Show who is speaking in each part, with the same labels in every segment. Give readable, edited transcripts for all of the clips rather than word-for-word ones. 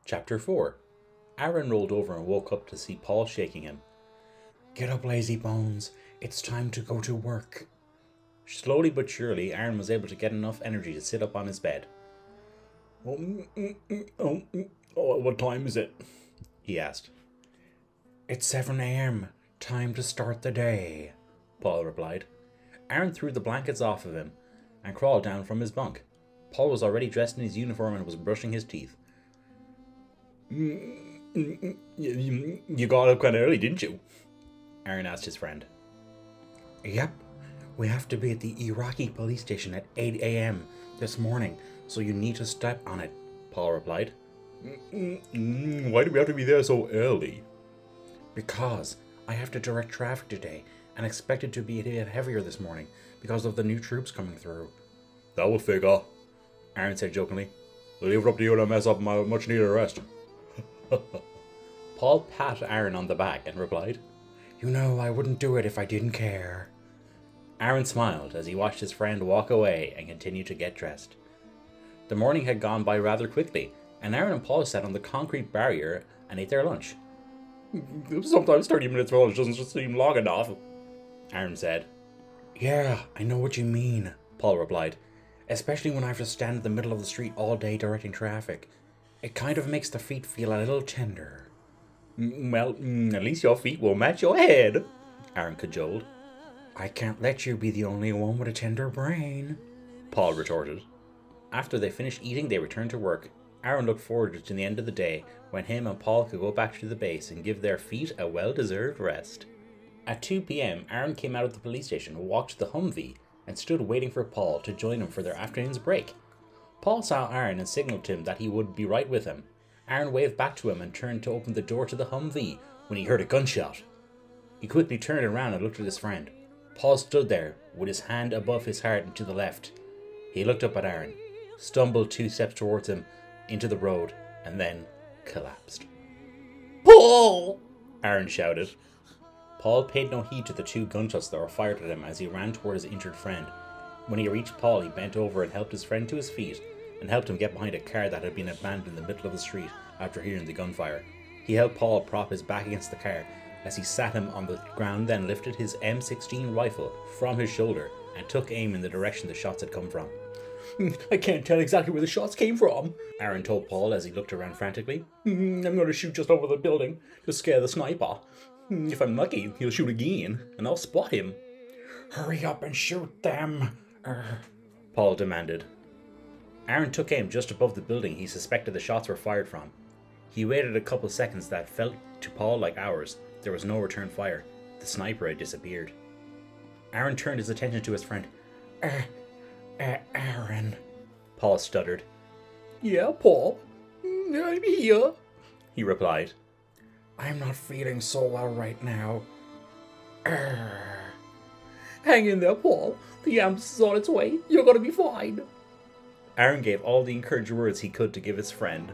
Speaker 1: Chapter 4. Aaron rolled over and woke up to see Paul shaking him.
Speaker 2: "Get up, lazy bones. It's time to go to work."
Speaker 1: Slowly but surely, Aaron was able to get enough energy to sit up on his bed.
Speaker 3: What time is it?"
Speaker 1: he asked.
Speaker 2: "It's 7 a.m. Time to start the day,"
Speaker 1: Paul replied. Aaron threw the blankets off of him and crawled down from his bunk. Paul was already dressed in his uniform and was brushing his teeth.
Speaker 3: You got up kind of early, didn't you?"
Speaker 1: Aaron asked his friend.
Speaker 2: "Yep. We have to be at the Iraqi police station at 8 a.m. this morning, so you need to step on it,"
Speaker 1: Paul replied.
Speaker 3: Why do we have to be there so early?"
Speaker 2: "Because I have to direct traffic today and expect it to be a bit heavier this morning because of the new troops coming through."
Speaker 3: "That will figure,"
Speaker 1: Aaron said jokingly.
Speaker 3: "I'll leave it up to you to mess up my much needed rest."
Speaker 1: Paul patted Aaron on the back and replied,
Speaker 2: "You know I wouldn't do it if I didn't care."
Speaker 1: Aaron smiled as he watched his friend walk away and continued to get dressed. The morning had gone by rather quickly, and Aaron and Paul sat on the concrete barrier and ate their lunch.
Speaker 3: "Sometimes 30 minutes for lunch doesn't just seem long enough,"
Speaker 1: Aaron said.
Speaker 2: "Yeah, I know what you mean," Paul replied. "Especially when I have to stand in the middle of the street all day directing traffic. It kind of makes the feet feel a little tender."
Speaker 3: "Well, at least your feet will match your head,"
Speaker 1: Aaron cajoled.
Speaker 2: "I can't let you be the only one with a tender brain,"
Speaker 1: Paul retorted. After they finished eating, they returned to work. Aaron looked forward to the end of the day when him and Paul could go back to the base and give their feet a well-deserved rest. At 2 p.m, Aaron came out of the police station, walked to the Humvee, and stood waiting for Paul to join him for their afternoon's break. Paul saw Aaron and signaled to him that he would be right with him. Aaron waved back to him and turned to open the door to the Humvee when he heard a gunshot. He quickly turned around and looked at his friend. Paul stood there with his hand above his heart and to the left. He looked up at Aaron, stumbled 2 steps towards him into the road, and then collapsed.
Speaker 3: "Paul!"
Speaker 1: Aaron shouted. Paul paid no heed to the 2 gunshots that were fired at him as he ran toward his injured friend. When he reached Paul, he bent over and helped his friend to his feet and helped him get behind a car that had been abandoned in the middle of the street after hearing the gunfire. He helped Paul prop his back against the car as he sat him on the ground, then lifted his M16 rifle from his shoulder and took aim in the direction the shots had come from.
Speaker 3: "I can't tell exactly where the shots came from,"
Speaker 1: Aaron told Paul as he looked around frantically.
Speaker 3: "I'm going to shoot just over the building to scare the sniper. If I'm lucky, he'll shoot again, and I'll spot him."
Speaker 2: "Hurry up and shoot them,"
Speaker 1: Paul demanded. Aaron took aim just above the building he suspected the shots were fired from. He waited a couple seconds that felt to Paul like hours. There was no return fire. The sniper had disappeared. Aaron turned his attention to his friend.
Speaker 2: Aaron,"
Speaker 1: Paul stuttered.
Speaker 3: "Yeah, Paul, I'm here,"
Speaker 1: he replied.
Speaker 2: "I'm not feeling so well right now."
Speaker 3: "Hang in there, Paul. The ambulance is on its way. You're going to be fine."
Speaker 1: Aaron gave all the encouraging words he could to give his friend,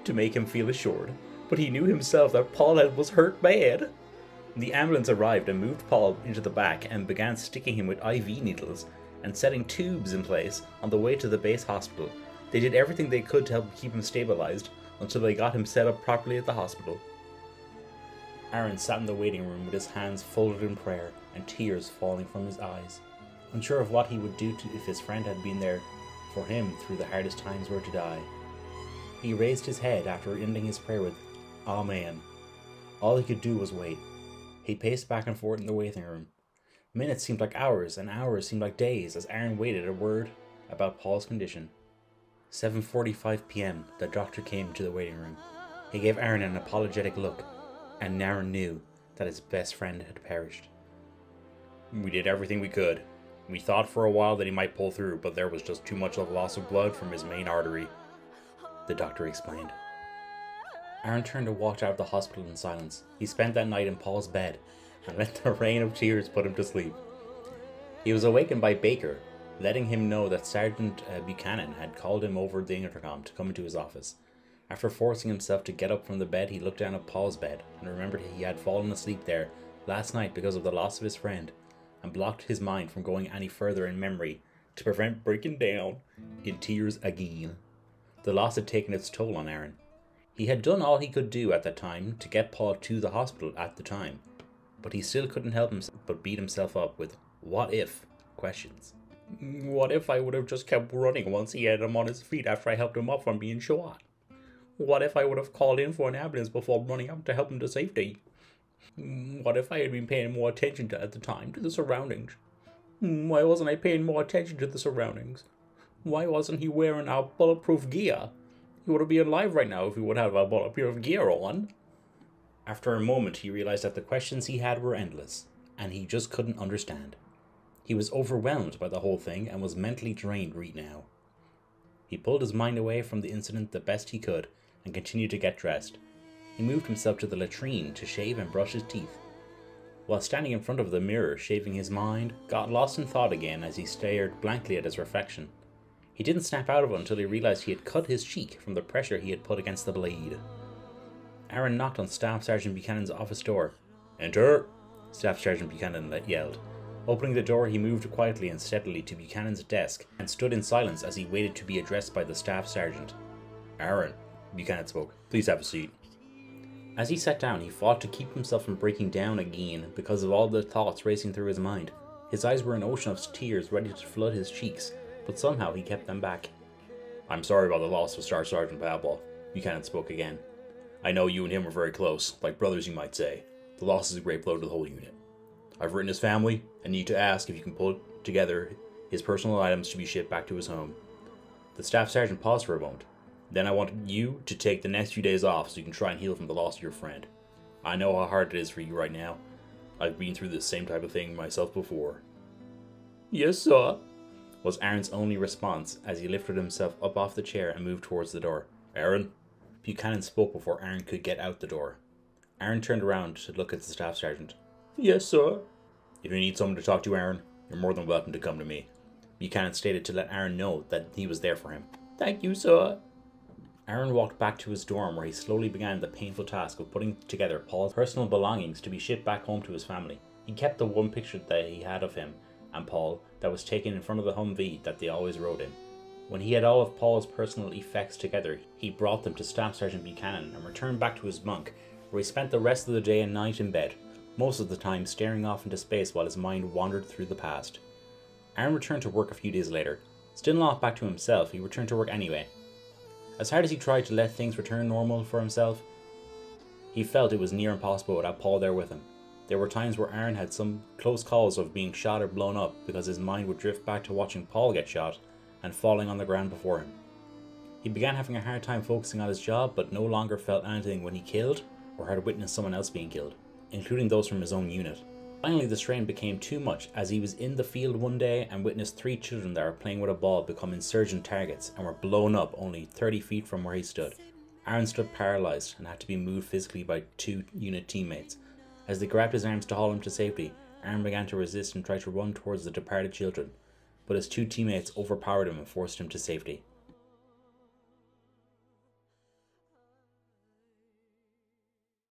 Speaker 1: to make him feel assured, but he knew himself that Paul was hurt bad. The ambulance arrived and moved Paul into the back and began sticking him with IV needles and setting tubes in place on the way to the base hospital. They did everything they could to help keep him stabilized until they got him set up properly at the hospital. Aaron sat in the waiting room with his hands folded in prayer and tears falling from his eyes, unsure of what he would do if his friend had been there for him through the hardest times were to die. He raised his head after ending his prayer with "Amen." All he could do was wait. He paced back and forth in the waiting room. Minutes seemed like hours, and hours seemed like days as Aaron waited a word about Paul's condition. 7:45 p.m, the doctor came to the waiting room. He gave Aaron an apologetic look, and Aaron knew that his best friend had perished.
Speaker 3: "We did everything we could. We thought for a while that he might pull through, but there was just too much of loss of blood from his main artery,"
Speaker 1: the doctor explained. Aaron turned and walked out of the hospital in silence. He spent that night in Paul's bed and let the rain of tears put him to sleep. He was awakened by Baker, letting him know that Sergeant Buchanan had called him over the intercom to come into his office. After forcing himself to get up from the bed, he looked down at Paul's bed and remembered he had fallen asleep there last night because of the loss of his friend, and blocked his mind from going any further in memory to prevent breaking down in tears again. The loss had taken its toll on Aaron. He had done all he could do at that time to get Paul to the hospital at the time, but he still couldn't help himself but beat himself up with what if questions. What if I would have just kept running once he had him on his feet after I helped him up from being shot? What if I would have called in for an ambulance before running out to help him to safety? What if I had been paying more attention at the time to the surroundings? Why wasn't I paying more attention to the surroundings? Why wasn't he wearing our bulletproof gear? He would have been alive right now if he would have our bulletproof gear on. After a moment, he realized that the questions he had were endless, and he just couldn't understand. He was overwhelmed by the whole thing and was mentally drained right now. He pulled his mind away from the incident the best he could and continued to get dressed. He moved himself to the latrine to shave and brush his teeth. While standing in front of the mirror shaving, his mind got lost in thought again as he stared blankly at his reflection. He didn't snap out of it until he realized he had cut his cheek from the pressure he had put against the blade. Aaron knocked on Staff Sergeant Buchanan's office door. "Enter!" Staff Sergeant Buchanan yelled. Opening the door, he moved quietly and steadily to Buchanan's desk and stood in silence as he waited to be addressed by the Staff Sergeant. "Aaron," Buchanan spoke, "please have a seat." As he sat down, he fought to keep himself from breaking down again because of all the thoughts racing through his mind. His eyes were an ocean of tears ready to flood his cheeks, but somehow he kept them back. "I'm sorry about the loss of Staff Sergeant Pabla," Buchanan spoke again. "I know you and him were very close, like brothers you might say. The loss is a great blow to the whole unit. I've written his family and need to ask if you can pull together his personal items to be shipped back to his home." The Staff Sergeant paused for a moment. "Then I want you to take the next few days off so you can try and heal from the loss of your friend. I know how hard it is for you right now. I've been through this same type of thing myself before." "Yes, sir," was Aaron's only response as he lifted himself up off the chair and moved towards the door. "Aaron?" Buchanan spoke before Aaron could get out the door. Aaron turned around to look at the Staff Sergeant. "Yes, sir." "If you need someone to talk to, Aaron, you're more than welcome to come to me," Buchanan stated to let Aaron know that he was there for him. "Thank you, sir." Aaron walked back to his dorm where he slowly began the painful task of putting together Paul's personal belongings to be shipped back home to his family. He kept the one picture that he had of him and Paul that was taken in front of the Humvee that they always rode in. When he had all of Paul's personal effects together, he brought them to Staff Sergeant Buchanan and returned back to his bunk, where he spent the rest of the day and night in bed, most of the time staring off into space while his mind wandered through the past. Aaron returned to work a few days later. Still not back to himself, he returned to work anyway. As hard as he tried to let things return normal for himself, he felt it was near impossible without Paul there with him. There were times where Aaron had some close calls of being shot or blown up because his mind would drift back to watching Paul get shot and falling on the ground before him. He began having a hard time focusing on his job, but no longer felt anything when he killed or had witnessed someone else being killed, including those from his own unit. Finally, the strain became too much as he was in the field one day and witnessed 3 children that were playing with a ball become insurgent targets and were blown up only 30 feet from where he stood. Aaron stood paralysed and had to be moved physically by 2 unit teammates. As they grabbed his arms to haul him to safety, Aaron began to resist and try to run towards the departed children, but his 2 teammates overpowered him and forced him to safety.